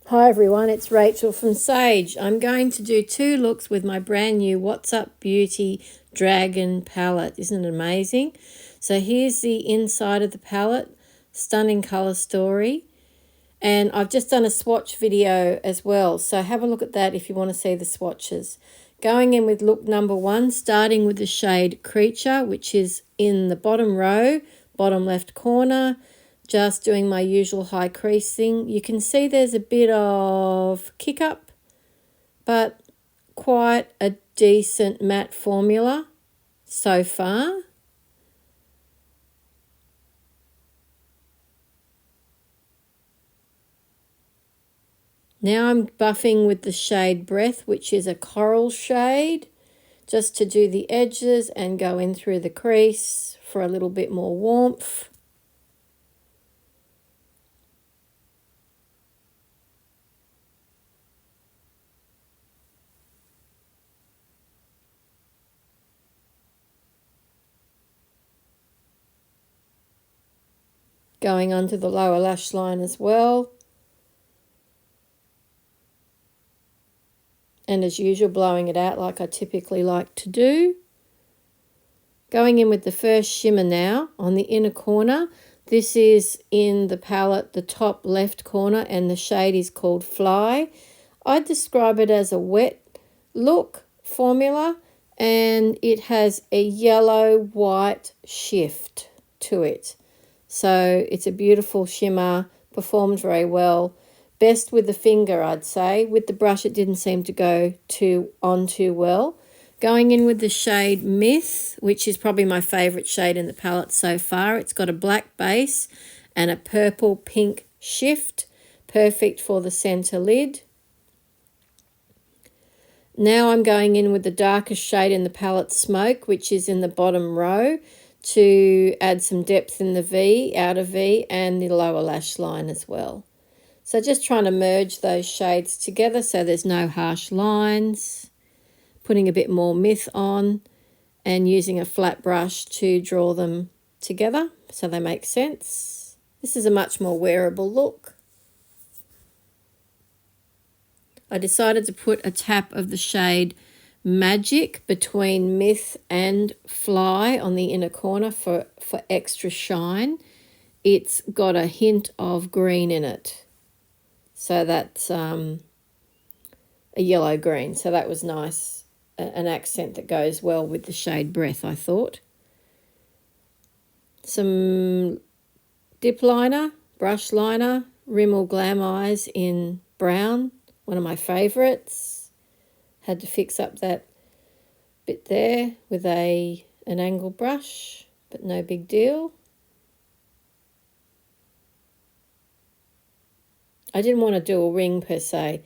Hi everyone, it's Rachel from Sage. I'm going to do two looks with my brand new What's Up Beauty Dragon palette. Isn't it amazing? So here's the inside of the palette, stunning colour story. And I've just done a swatch video as well, so have a look at that if you want to see the swatches. Going in with look number one, starting with the shade Creature, which is in the bottom row, bottom left corner. Just doing my usual high creasing. You can see there's a bit of kick up, but quite a decent matte formula so far. Now I'm buffing with the shade Breath, which is a coral shade, just to do the edges and go in through the crease for a little bit more warmth. Going onto the lower lash line as well. And as usual, blowing it out like I typically like to do. Going in with the first shimmer now on the inner corner. This is in the palette, the top left corner, and the shade is called Fly. I'd describe it as a wet look formula, and it has a yellow-white shift to it. So it's a beautiful shimmer, performed very well. Best with the finger, I'd say. With the brush, it didn't seem to go on too well. Going in with the shade Myth, which is probably my favourite shade in the palette so far. It's got a black base and a purple-pink shift. Perfect for the centre lid. Now I'm going in with the darkest shade in the palette, Smoke, which is in the bottom row, to add some depth in the V, outer V, and the lower lash line as well. So just trying to merge those shades together so there's no harsh lines. Putting a bit more Myth on and using a flat brush to draw them together so they make sense. This is a much more wearable look. I decided to put a tap of the shade Magic between Myth and Fly on the inner corner for extra shine. It's got a hint of green in it. So that's a yellow green. So that was nice. An accent that goes well with the shade Breath, I thought. Some dip liner, brush liner, Rimmel Glam Eyes in brown. One of my favourites. Had to fix up that bit there with an angle brush, but no big deal. I didn't want to do a ring per se.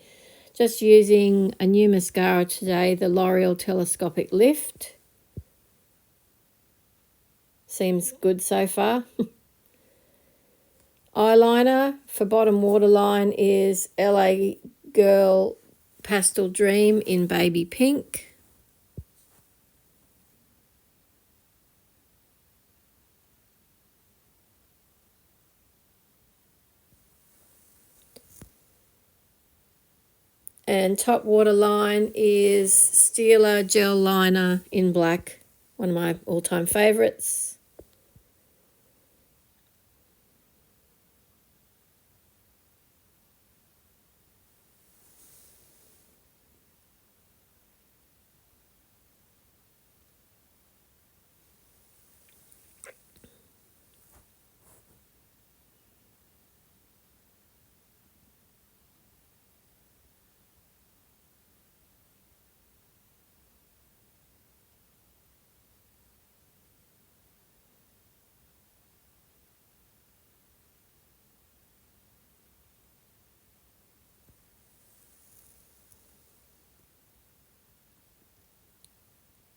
Just using a new mascara today, the L'Oreal Telescopic Lift. Seems good so far. Eyeliner for bottom waterline is LA Girl Pastel Dream in baby pink. And top waterline is Stila Gel Liner in black, one of my all-time favourites.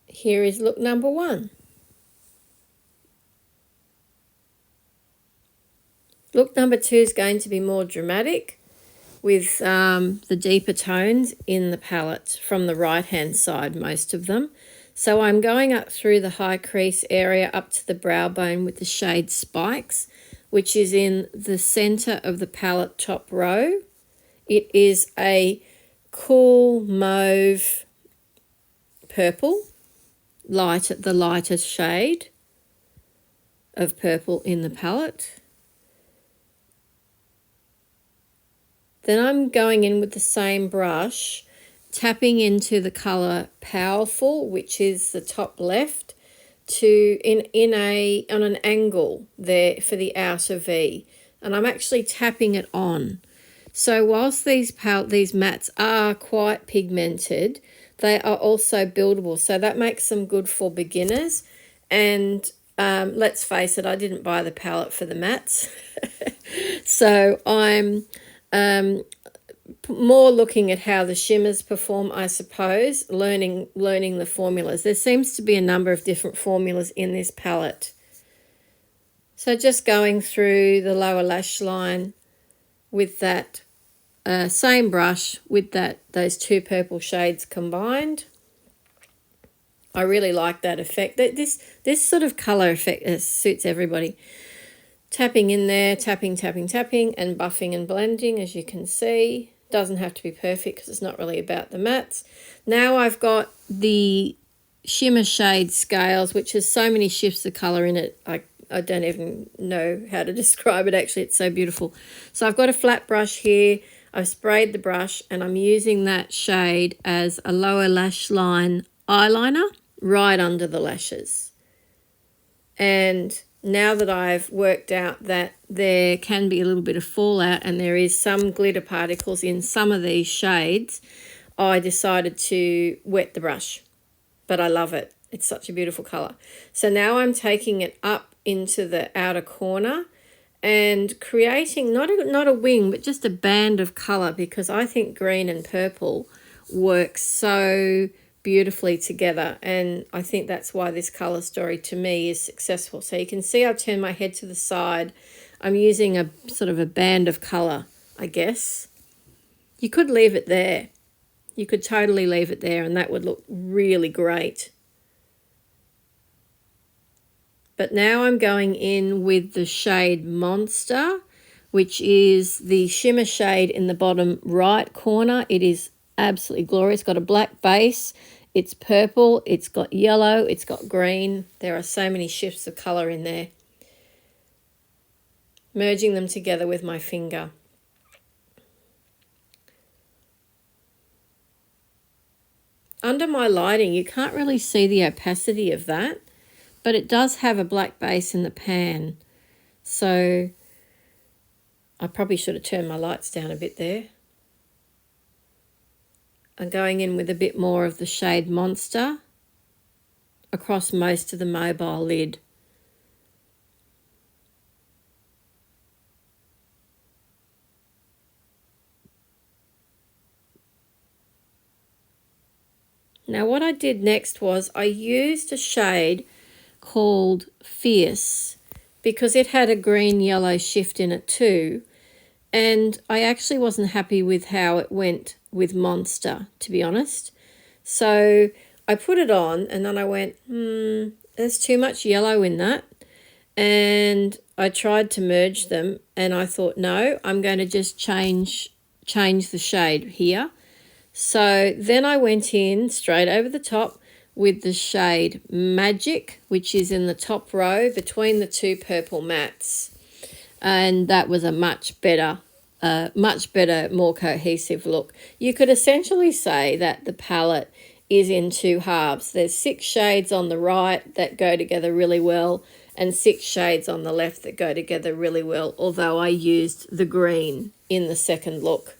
Here is look number one. Look number two is going to be more dramatic with the deeper tones in the palette from the right-hand side, most of them. So I'm going up through the high crease area up to the brow bone with the shade Spikes, which is in the center of the palette top row. It is a cool mauve purple, the lightest shade of purple in the palette. Then I'm going in with the same brush, tapping into the colour Powerful, which is the top left, to on an angle there for the outer V, and I'm actually tapping it on. So whilst these mats are quite pigmented, they are also buildable, so that makes them good for beginners. And let's face it, I didn't buy the palette for the mats. So I'm more looking at how the shimmers perform, I suppose, learning the formulas. There seems to be a number of different formulas in this palette. So just going through the lower lash line with that same brush with those two purple shades combined. I really like that effect. This sort of colour effect suits everybody. Tapping in there, tapping, and buffing and blending, as you can see. Doesn't have to be perfect because it's not really about the mats. Now I've got the shimmer shade scales, which has so many shifts of colour in it. I don't even know how to describe it, actually. It's so beautiful. So I've got a flat brush here. I've sprayed the brush and I'm using that shade as a lower lash line eyeliner right under the lashes. And now that I've worked out that there can be a little bit of fallout and there is some glitter particles in some of these shades, I decided to wet the brush. But I love it. It's such a beautiful colour. So now I'm taking it up into the outer corner and creating not a wing, but just a band of colour, because I think green and purple work so beautifully together, and I think that's why this colour story to me is successful. So you can see I've turned my head to the side. I'm using a sort of a band of colour, I guess. You could leave it there. You could totally leave it there and that would look really great. But now I'm going in with the shade Monster, which is the shimmer shade in the bottom right corner. It is absolutely glorious. It's got a black base. It's purple. It's got yellow. It's got green. There are so many shifts of colour in there. Merging them together with my finger. Under my lighting, you can't really see the opacity of that, but it does have a black base in the pan. So I probably should have turned my lights down a bit there. I'm going in with a bit more of the shade Monster across most of the mobile lid. Now what I did next was I used a shade called Fierce because it had a green-yellow shift in it too, and I actually wasn't happy with how it went with Monster, to be honest. So I put it on and then I went, there's too much yellow in that, and I tried to merge them and I thought, no, I'm going to just change the shade here. So then I went in straight over the top with the shade Magic, which is in the top row between the two purple mats. And that was a much better, more cohesive look. You could essentially say that the palette is in two halves. There's 6 shades on the right that go together really well and 6 shades on the left that go together really well, although I used the green in the second look.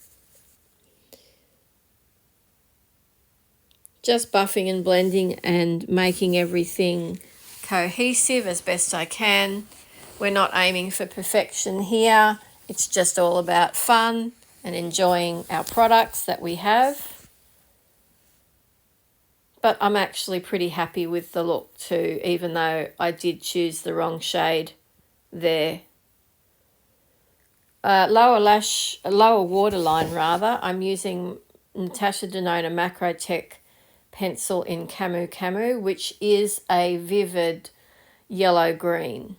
Just buffing and blending and making everything cohesive as best I can. We're not aiming for perfection here. It's just all about fun and enjoying our products that we have. But I'm actually pretty happy with the look too, even though I did choose the wrong shade there. Lower waterline rather. I'm using Natasha Denona Macrotech pencil in Camu, which is a vivid yellow-green.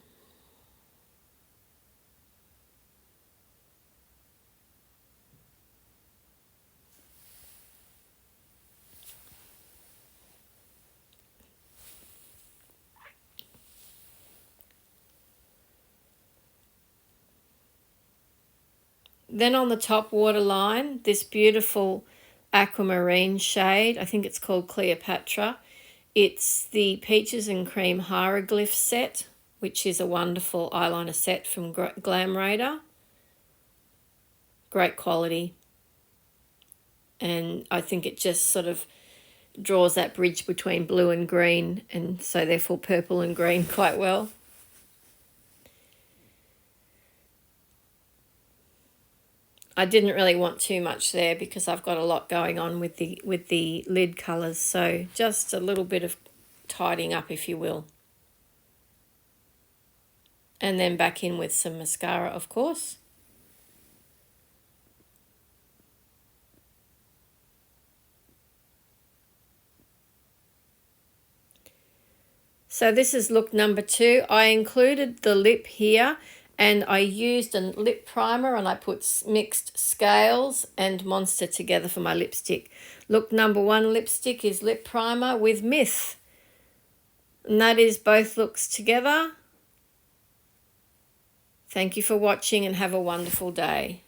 Then on the top waterline, this beautiful aquamarine shade, I think it's called Cleopatra. It's the Peaches and Cream Hieroglyph set, which is a wonderful eyeliner set from Glam Raider. Great quality. And I think it just sort of draws that bridge between blue and green, and so therefore purple and green quite well. I didn't really want too much there because I've got a lot going on with the lid colours, so just a little bit of tidying up, if you will. And then back in with some mascara, of course. So this is look number 2. I included the lip here, and I used a lip primer, and I put mixed Scales and Monster together for my lipstick. Look number 1 lipstick is lip primer with Myth. And that is both looks together. Thank you for watching and have a wonderful day.